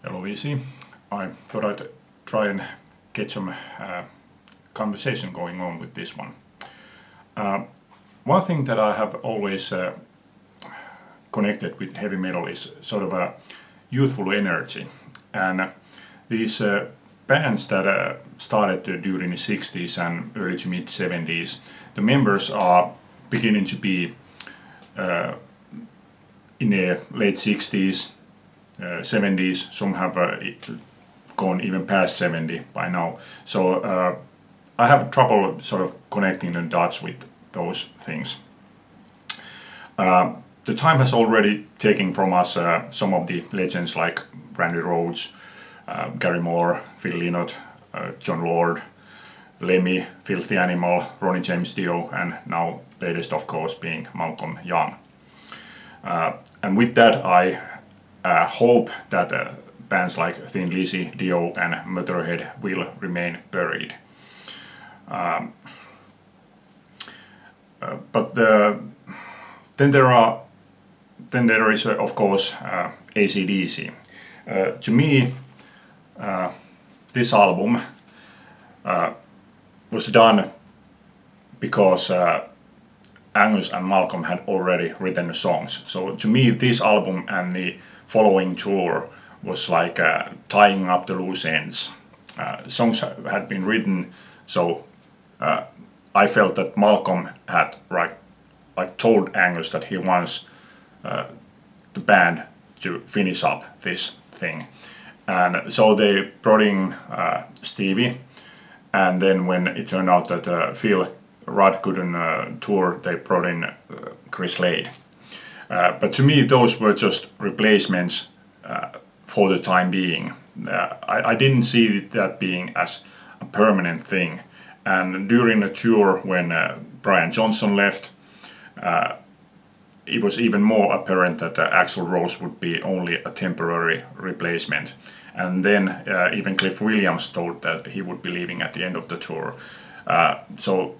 Hello, VC. I thought I'd try and get some conversation going on with this one. One thing that I have always connected with heavy metal is sort of a youthful energy, and these bands that started during the 60s and early to mid 70s, the members are beginning to be in the late 60s, 70s. Some have gone even past 70 by now. So I have trouble sort of connecting the dots with those things. The time has already taken from us some of the legends like Randy Rhoads, Gary Moore, Phil Lynott, Jon Lord, Lemmy, Filthy Animal, Ronnie James Dio, and now latest of course being Malcolm Young. And with that I hope that bands like Thin Lizzy, Dio and Motorhead will remain buried. But then there is of course AC/DC. To me, this album was done because Angus and Malcolm had already written the songs. So to me, this album and the following tour was like tying up the loose ends. Songs had been written, so I felt that Malcolm had like told Angus that he wants the band to finish up this thing, and so they brought in Stevie, and then when it turned out that Phil Rudd couldn't tour, they brought in Chris Slade. But to me those were just replacements for the time being. I didn't see that being as a permanent thing, and during the tour when Brian Johnson left, it was even more apparent that Axl Rose would be only a temporary replacement. And then even Cliff Williams told that he would be leaving at the end of the tour. So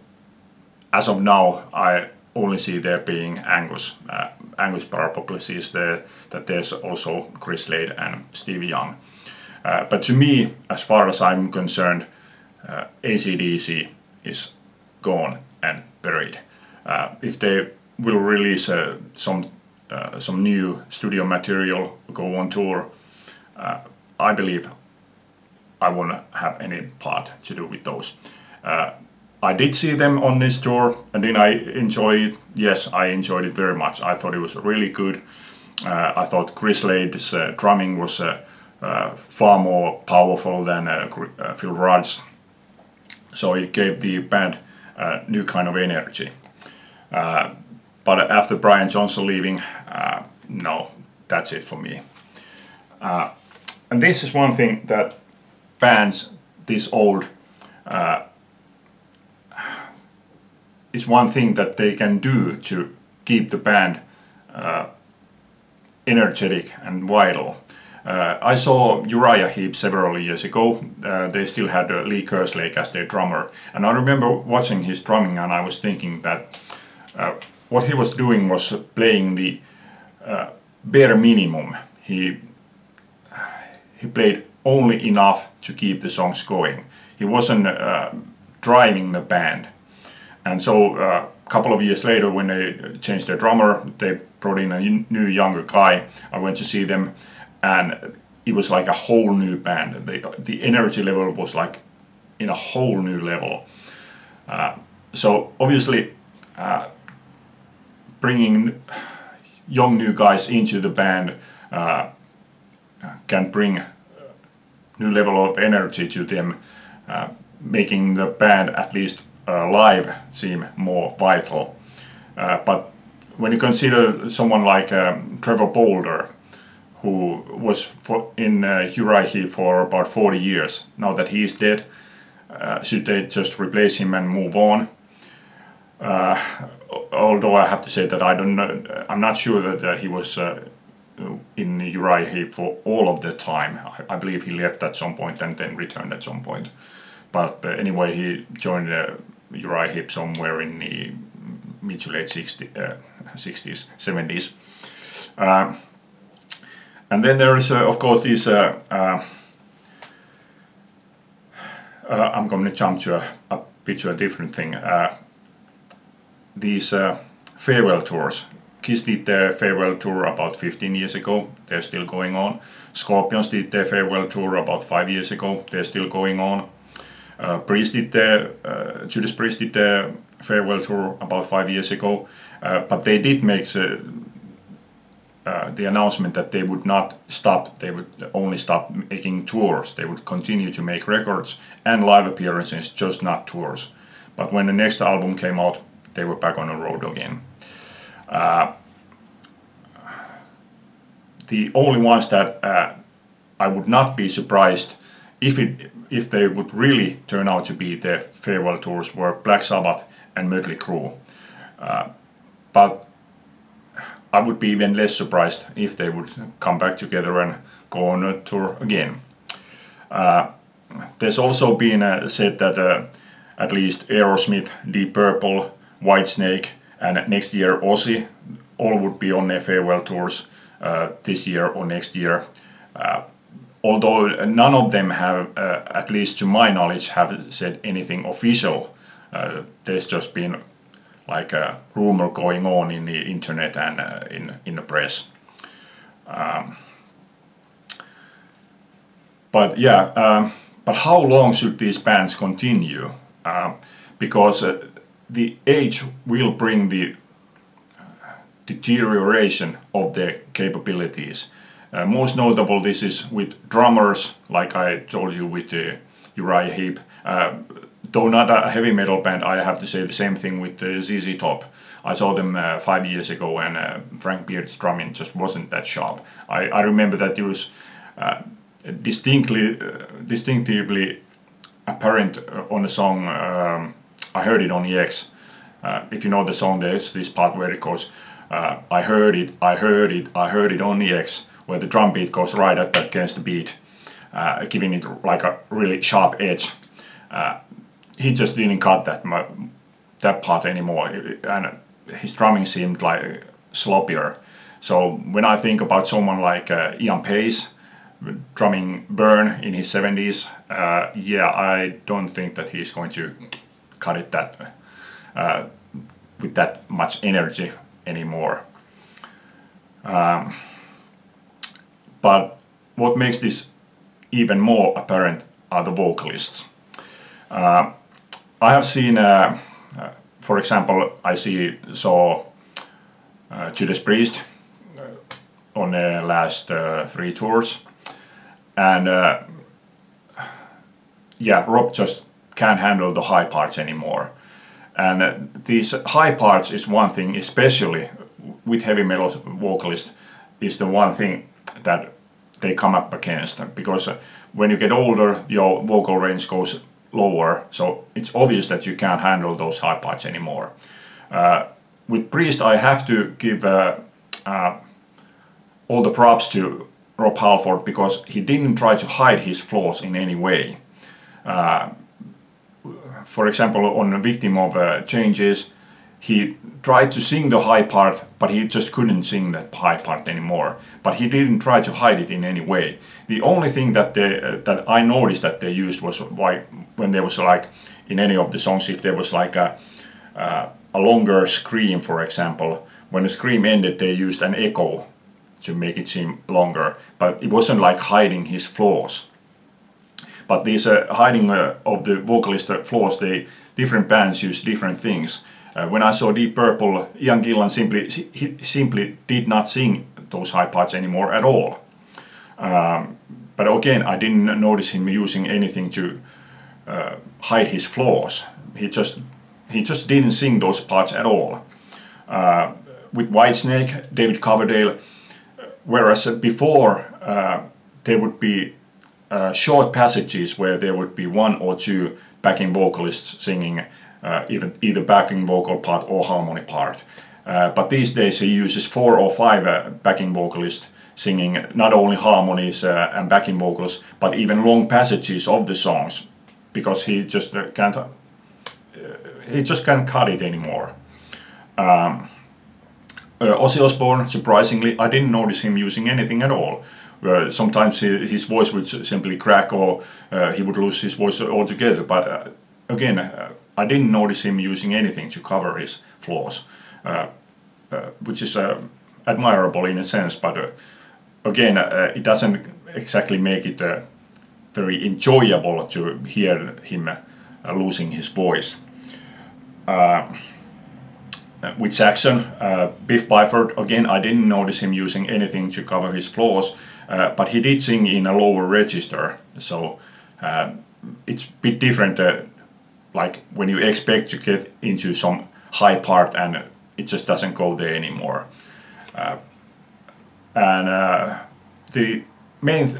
as of now, I only see there being Angus. Angus Parapopoulos is there, that there's also Chris Slade and Stevie Young. But to me, as far as I'm concerned, AC/DC is gone and buried. If they will release some new studio material, go on tour, I believe I won't have any part to do with those. I did see them on this tour, and then I enjoy it. Yes, I enjoyed it very much. I thought it was really good. I thought Chris Slade's drumming was far more powerful than Phil Rudd's, so it gave the band a new kind of energy. But after Brian Johnson leaving, no, that's it for me. And this is one thing that bands this old is one thing that they can do to keep the band energetic and vital. I saw Uriah Heep several years ago. They still had Lee Kerslake as their drummer, and I remember watching his drumming and I was thinking that what he was doing was playing the bare minimum. He played only enough to keep the songs going. He wasn't driving the band. And so a couple of years later, when they changed their drummer, they brought in a new younger guy. I went to see them, and it was like a whole new band. The energy level was like in a whole new level. So obviously bringing young new guys into the band can bring new level of energy to them, making the band at least live seem more vital. But when you consider someone like Trevor Bolder, who was in Uriah Heep for about 40 years, now that he is dead, should they just replace him and move on? Although I have to say that I don't know, I'm not sure that he was in Uriah Heep for all of the time. I believe he left at some point and then returned at some point. But anyway, he joined Uriah Heep somewhere in the mid to late 60s, 70s. And then there is, of course, these. I'm going to jump to a bit to a different thing. These farewell tours. Kiss did their farewell tour about 15 years ago. They're still going on. Scorpions did their farewell tour about 5 years ago. They're still going on. Judas Priest did their farewell tour about 5 years ago. But they did make the announcement that they would not stop. They would only stop making tours. They would continue to make records and live appearances, just not tours. But when the next album came out, they were back on the road again. The only ones that I would not be surprised if they would really turn out to be their farewell tours were Black Sabbath and Mötley Crüe. But I would be even less surprised if they would come back together and go on a tour again. There's also been said that at least Aerosmith, Deep Purple, Whitesnake, and next year Ozzy all would be on their farewell tours this year or next year. Although none of them have, at least to my knowledge, have said anything official. There's just been like a rumor going on in the internet and in the press. But yeah, but how long should these bands continue? Because the age will bring the deterioration of their capabilities. Most notable this is with drummers, like I told you with Uriah Heep. Though not a heavy metal band, I have to say the same thing with ZZ Top. I saw them 5 years ago, and Frank Beard's drumming just wasn't that sharp. I remember that it was distinctively apparent on the song. I heard it on EX. If you know the song, there's this part where it goes, I heard it on EX, where the drum beat goes right up against the beat, giving it like a really sharp edge. He just didn't cut that part anymore, and his drumming seemed like sloppier. So when I think about someone like Ian Pace drumming Burn in his 70s, yeah, I don't think that he's going to cut it with that much energy anymore. But what makes this even more apparent are the vocalists. I have seen, for example, I saw Judas Priest on the last 3 tours, and yeah, Rob just can't handle the high parts anymore. And these high parts is one thing, especially with heavy metal vocalists, is the one thing that they come up against, because when you get older, your vocal range goes lower, so it's obvious that you can't handle those high parts anymore. With Priest, I have to give all the props to Rob Halford, because he didn't try to hide his flaws in any way. For example, on Victim of Changes, he tried to sing the high part, but he just couldn't sing that high part anymore. But he didn't try to hide it in any way. The only thing that that I noticed that they used was when there was like in any of the songs, if there was like a longer scream, for example, when the scream ended, they used an echo to make it seem longer. But it wasn't like hiding his flaws. But these hiding of the vocalist flaws, different bands use different things. When I saw Deep Purple, Ian Gillan simply did not sing those high parts anymore at all. But again, I didn't notice him using anything to hide his flaws. He just didn't sing those parts at all. With Whitesnake, David Coverdale, whereas before there would be short passages where there would be 1 or 2 backing vocalists singing either backing vocal part or harmony part. But these days he uses 4 or 5 backing vocalists singing not only harmonies and backing vocals, but even long passages of the songs, because he just can't cut it anymore. Ozzy Osbourne, surprisingly, I didn't notice him using anything at all. Sometimes his voice would simply crack, or he would lose his voice altogether. But again, I didn't notice him using anything to cover his flaws, which is admirable in a sense. But again, it doesn't exactly make it very enjoyable to hear him losing his voice. With Saxon, Biff Byford, again, I didn't notice him using anything to cover his flaws, but he did sing in a lower register, so it's a bit different, like when you expect to get into some high part and it just doesn't go there anymore. The main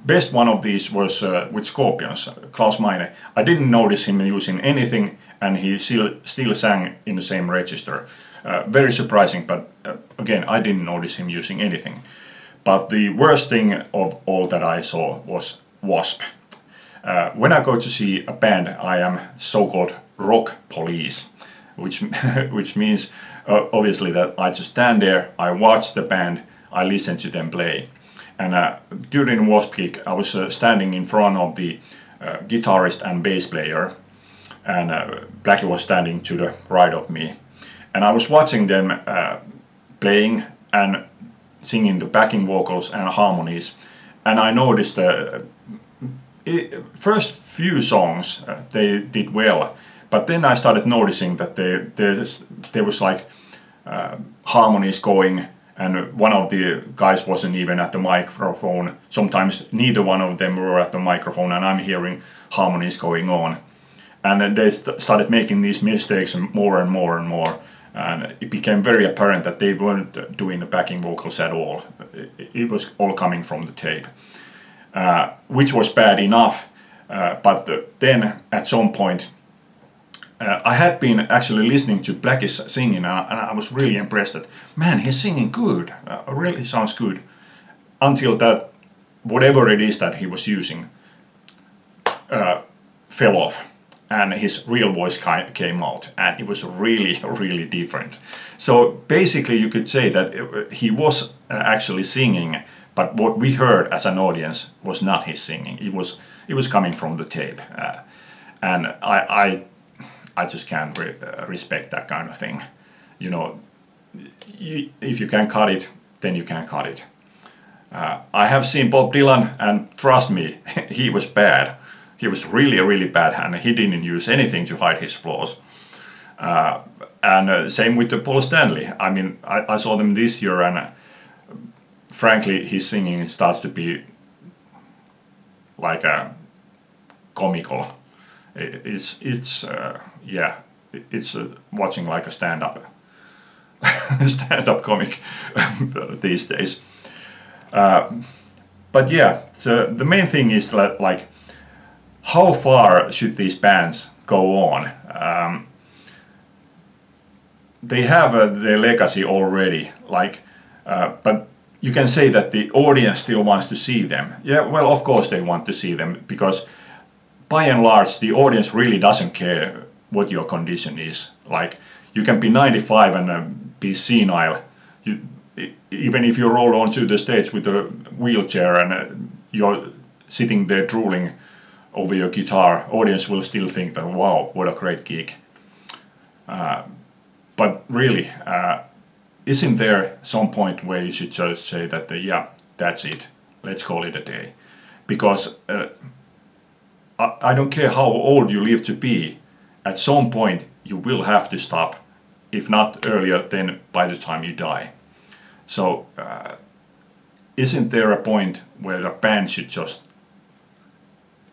best one of these was with Scorpions, Klaus Meine. I didn't notice him using anything, and he still sang in the same register. Very surprising, but again, I didn't notice him using anything. But the worst thing of all that I saw was Wasp. When I go to see a band, I am so-called rock police, which means obviously that I just stand there, I watch the band, I listen to them play. And during Wasp gig, I was standing in front of the guitarist and bass player, and Blackie was standing to the right of me. And I was watching them playing and singing the backing vocals and harmonies, and I noticed first few songs they did well, but then I started noticing that there was like harmonies going, and one of the guys wasn't even at the microphone. Sometimes neither one of them were at the microphone, and I'm hearing harmonies going on. And then they started making these mistakes more and more and more. And it became very apparent that they weren't doing the backing vocals at all. It was all coming from the tape, which was bad enough. But then at some point, I had been actually listening to Blackie's singing, and I was really impressed that, man, he's singing good, really sounds good. Until that, whatever it is that he was using, fell off. And his real voice came out, and it was really, really different. So basically you could say that he was actually singing, but what we heard as an audience was not his singing. It was coming from the tape. And I just can't respect that kind of thing. You know, if you can cut it, then you can cut it. I have seen Bob Dylan, and trust me, he was bad. He was really, really bad, and he didn't use anything to hide his flaws. And same with the Paul Stanley. I mean, I saw them this year, and frankly, his singing starts to be like comical. It's watching like a stand-up comic these days. But yeah, so the main thing is that, like, how far should these bands go on? They have their legacy already, like, but you can say that the audience still wants to see them. Yeah, well, of course they want to see them, because by and large the audience really doesn't care what your condition is. Like, you can be 95 and be senile. Even if you roll onto the stage with a wheelchair and you're sitting there drooling over your guitar, audience will still think that, wow, what a great gig. But really, isn't there some point where you should just say that, yeah, that's it, let's call it a day? Because I don't care how old you live to be, at some point you will have to stop, if not earlier, then by the time you die. So isn't there a point where the band should just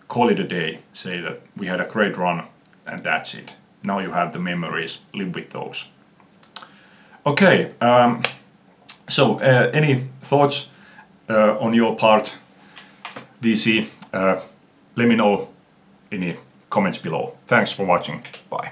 call it a day, say that we had a great run and that's it. Now you have the memories, live with those. Okay, so any thoughts on your part, DC? Let me know in the comments below. Thanks for watching, bye.